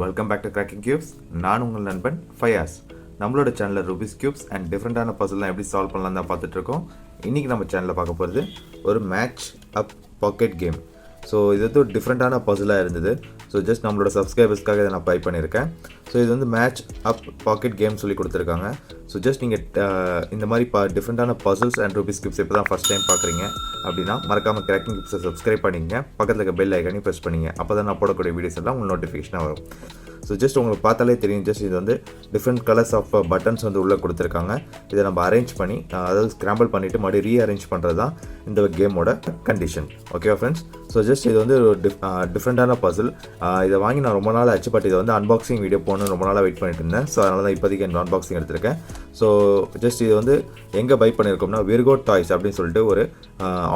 Welcome back to cracking cubes. நான் உங்கள் நண்பன் ஃபயாஸ். நம்மளோட சேனலில் ரூபிஸ் கியூப்ஸ் அண்ட் டிஃப்ரெண்ட்டான பசில்லாம் எப்படி சால்வ் பண்ணலாம் தான் பார்த்துட்ருக்கோம். இன்றைக்கி நம்ம சேனலில் பார்க்க போகிறது ஒரு match up pocket game. So இது வந்து ஒரு டிஃப்ரெண்ட்டான பசிலாக இருந்தது. ஸோ ஜஸ்ட் நம்மளோட சப்ஸ்கிரைபர்ஸ்க்காக இதை நான் ட்ரை பண்ணியிருக்கேன். ஸோ இது வந்து மேட்ச் அப் பாக்கெட் கேம் சொல்லி கொடுத்துருக்காங்க. ஸோ ஜஸ்ட் நீங்கள் இந்த மாதிரி டிஃப்ரெண்ட்டான பசில்ஸ் அண்ட் ரூபிஸ் கியூப்ஸ் இப்போ தான் ஃபஸ்ட் டைம் பார்க்குறீங்க அப்படின்னா மறக்காமல் கிராக்கிங் கியூப்ஸை சப்ஸ்கிரைப் பண்ணிங்க, பக்கத்தில் இருக்க பெல் ஐக்கானையும் ப்ரெஸ் பண்ணிங்க. அப்போ தான் நான் போடக்கூடிய வீடியோஸ் எல்லாம் உங்களுக்கு நோட்டிஃபிகேஷனாக வரும். ஸோ ஜஸ்ட் உங்களுக்கு பார்த்தாலே தெரியும், ஜஸ்ட் இது வந்து டிஃப்ரெண்ட் கலர்ஸ் ஆஃப் பட்டன்ஸ் வந்து உள்ளே கொடுத்துருக்காங்க. இதை நம்ம அரேஞ்ச் பண்ணி, அதாவது ஸ்க்ராம்பிள் பண்ணிவிட்டு மறுபடியும் ரீஅரேஞ்ச் பண்ணுறது தான் இந்த கேமோட கண்டிஷன். ஓகேவா ஃப்ரெண்ட்ஸ்? ஸோ ஜஸ்ட் இது வந்து ஒரு டிஃப்ரெண்ட்டான பசில். இதை வாங்கி நான் ரொம்ப நாள் ஆச்சு, பட் இதை வந்து அன்பாக்சிங் வீடியோ போகணுன்னு ரொம்ப நாளாக வெயிட் பண்ணிட்டு இருந்தேன். ஸோ அதனால தான் இப்போதைக்கு இந்த அன்பாக்சிங் எடுத்திருக்கேன். ஸோ ஜஸ்ட் இது வந்து எங்கே பை பண்ணியிருக்கோம்னா Virgo டாய்ஸ் அப்படின்னு சொல்லிட்டு ஒரு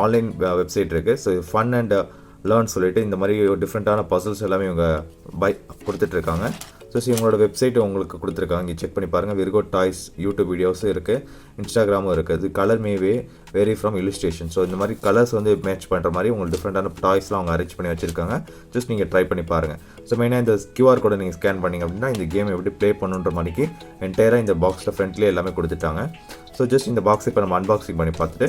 ஆன்லைன் வெப்சைட் இருக்குது. ஸோ ஃபன் அண்ட் லேர்ன் சொல்லிட்டு இந்த மாதிரி டிஃப்ரெண்ட்டான பசில்ஸ் எல்லாமே இவங்க கொடுத்துட்ருக்காங்க. ஸோ இவங்களோட வெப்சைட் உங்களுக்கு கொடுத்துருக்காங்க, இங்கே செக் பண்ணி பாருங்கள். Virgo டாய்ஸ் யூடியூப் வீடியோஸும் இருக்குது, இன்ஸ்டாகிராமும் இருக்குது. இது colour may vary from illustration. So இந்த மாதிரி கலர்ஸ் வந்து மேட்ச் பண்ணுற மாதிரி உங்களுக்கு டிஃப்ரெண்ட்டான டாய்ஸ்லாம் அவங்க அரேஞ்ச் பண்ணி வச்சுருக்காங்க. ஜஸ்ட் நீங்கள் ட்ரை பண்ணி பாருங்கள். ஸோ மெயினாக இந்த QR கோடை நீங்கள் ஸ்கேன் பண்ணிங்க அப்படின்னா இந்த கேம் எப்படி ப்ளே பண்ணுன்ற மாதிரிக்கு என்டையராக இந்த பாக்ஸில் ஃப்ரண்ட்லேயே எல்லாமே கொடுத்துட்டாங்க. ஸோ ஜஸ்ட் இந்த பாக்ஸ் இப்போ நம்ம அன்பாக்சிங் பண்ணி பார்த்துட்டு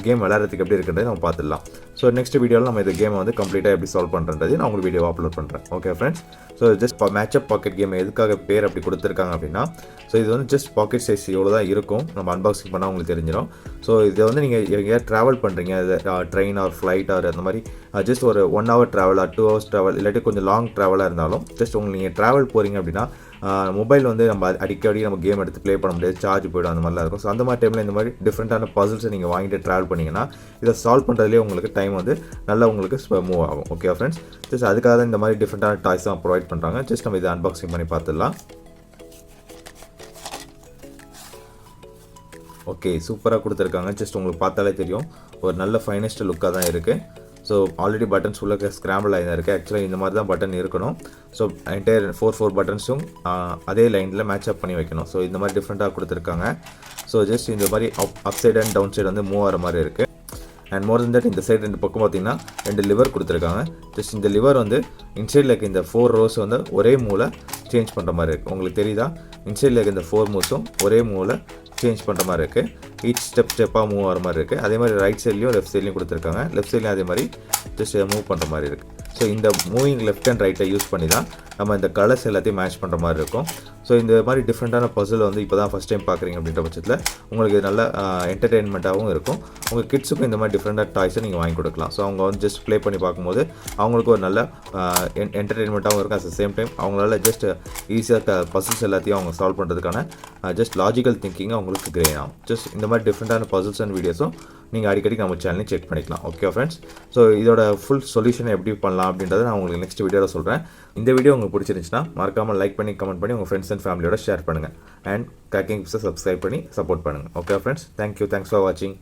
கேம் விளையாடுறதுக்கு எப்படி இருக்குன்றதை நம்ம பார்த்துடலாம். ஸோ நெக்ஸ்ட் வீடியோவில் நம்ம இந்த கேமை வந்து கம்ப்ளீட்டாக எப்படி சால்வ் பண்ணுறது நான் உங்களுக்கு வீடியோ அப்லோட் பண்ணுறேன். Okay friends? So just match up pocket game எதுக்காக பேர் அப்படி கொடுத்துருக்காங்க அப்படின்னா, ஸோ இது வந்து ஜஸ்ட் பாக்கெட் சைஸ் இவ்வளோ தான் இருக்கும். நம்ம அன்பாக்சிங் பண்ணால் உங்களுக்கு தெரிஞ்சிடும். ஸோ இதை வந்து நீங்கள் எங்கேயாவது ட்ராவல் பண்ணுறீங்க, ட்ரெயின் ஆர் ஃப்ளைட் ஆர் அந்த மாதிரி ஜஸ்ட் ஒரு 1 hour travel or 2 hours travel, இல்லாட்டி கொஞ்சம் லாங் ட்ராவலாக இருந்தாலும் ஜஸ்ட் உங்களுக்கு நீங்கள் ட்ராவல் போகிறீங்க அப்படின்னா மொபைல் வந்து நம்ம அடிக்கடி நம்ம கேம் எடுத்து ப்ளே பண்ண முடியாது, சார்ஜ் போய்டும், அந்த மாதிரிலாம் இருக்கும். ஸோ அந்த மாதிரி டைமில் இந்த மாதிரி டிஃப்ரெண்ட்டான பசில்ஸை நீங்கள் வாங்கிட்டு ட்ராவல் பண்ணிங்கன்னா இதை சால்வ் பண்ணுறதுலேயே உங்களுக்கு டைம் வந்து நல்லா உங்களுக்கு மூவ் ஆகும். Okay friends? ஜஸ்ட் அதுக்காக தான் இந்த மாதிரி டிஃப்ரெண்ட்டான டாய்ஸ் தான் ப்ரொவைட் பண்ணுறாங்க. ஜஸ்ட் நம்ம இதை அன்பாக்சிங் பண்ணி பார்த்துடலாம். ஓகே, சூப்பராக கொடுத்துருக்காங்க. ஜஸ்ட் உங்களுக்கு பார்த்தாலே தெரியும், ஒரு நல்ல ஃபைனஸ்ட் லுக்காக தான் இருக்குது. ஸோ ஆல்ரெடி பட்டன்ஸ் உள்ள ஸ்க்ராம்பிள் ஆகி தான் இருக்குது. ஆக்சுவலாக இந்த மாதிரி தான் பட்டன் இருக்கணும். ஸோ என்டையர் 4 பட்டன்ஸும் அதே லைனில் மேட்ச் அப் பண்ணி வைக்கணும். ஸோ இந்த மாதிரி டிஃப்ரெண்ட்டாக கொடுத்துருக்காங்க. ஸோ ஜஸ்ட் இந்த மாதிரி up side and down side வந்து மூவ் ஆகிற மாதிரி இருக்குது. அண்ட் மோர் தென் தட் இந்த சைடு 2 பக்கம் பார்த்தீங்கன்னா 2 லிவர் கொடுத்துருக்காங்க. ஜஸ்ட் இந்த லிவர் வந்து இன்சைடில் இருக்க இந்த 4 rows வந்து ஒரே மூலை சேஞ்ச் பண்ணுற மாதிரி இருக்குது. உங்களுக்கு தெரியுதா? இன்சைடில் இருக்க இந்த 4 மூவ்ஸும் ஒரே மூலை சேஞ்ச் பண்ணுற மாதிரி இருக்குது. ஈச் ஸ்டெப்பாக மூவ் ஆகிற மாதிரி இருக்குது. அதே மாதிரி ரைட் சைட்லையும் லெஃப்ட் சைட்லையும் கொடுத்துருக்காங்க. லெஃப்ட் சைட்லையும் அதே மாதிரி ஜஸ்ட் மூவ் பண்ணுற மாதிரி இருக்குது. ஸோ இந்த மூவிங் லெஃப்ட் அண்ட் ரைட்டை யூஸ் பண்ணி தான் நம்ம இந்த கலர்ஸ் எல்லாத்தையும் மேட்ச் பண்ணுற மாதிரி இருக்கும். ஸோ இந்த மாதிரி டிஃப்ரெண்ட்டான பசில் வந்து இப்போ தான் ஃபஸ்ட் டைம் பார்க்குறீங்க அப்படின்ற பட்சத்தில் உங்களுக்கு நல்ல என்டர்டெயின்மெண்ட்டாகவும் இருக்கும். உங்கள் கிட்ஸுக்கும் இந்த மாதிரி டிஃப்ரெண்ட்டாக டாய்ஸை நீங்கள் வாங்கி கொடுக்கலாம். ஸோ அவங்க வந்து ஜஸ்ட் ப்ளே பண்ணி பார்க்கும்போது அவங்களுக்கு ஒரு நல்ல என்டர்டெயின்மெண்ட்டாகவும் இருக்கும். அட் த சேம் டைம் அவங்களால ஜஸ்ட் ஈஸியாக பசில்ஸ் எல்லாத்தையும் அவங்க சால்வ் பண்ணுறதுக்கான ஜஸ்ட் லாஜிக்கல் திங்கிங் அவங்களுக்கு கிரேன் ஆகும். ஜஸ்ட் இந்த மாதிரி டிஃப்ரெண்ட்டான பசில்ஸ் அண்ட் வீடியோஸும் நீங்கள் அடிக்கடி நம்ம சேனலையும் செக் பண்ணிக்கலாம். Okay friends? ஸோ இதோட ஃபுல் சொல்யூஷனை எப்படி பண்ணலாம் அப்படின்றத நான் உங்களுக்கு நெக்ஸ்ட் வீடியோவில் சொல்கிறேன். இந்த வீடியோ உங்களுக்கு பிடிச்சிருந்துச்சுன்னா மறக்காமல் லைக் பண்ணி, கமெண்ட் பண்ணி உங்கள் ஃப்ரெண்ட்ஸ் அண்ட் ஃபேமிலியோட ஷேர் பண்ணுங்கள். அண்ட் கிராக்கிங் கியூப்ஸை சப்ஸ்கிரைப் பண்ணி சப்போர்ட் பண்ணுங்கள். Okay friends? Thank you. Thanks for வாட்சிங்.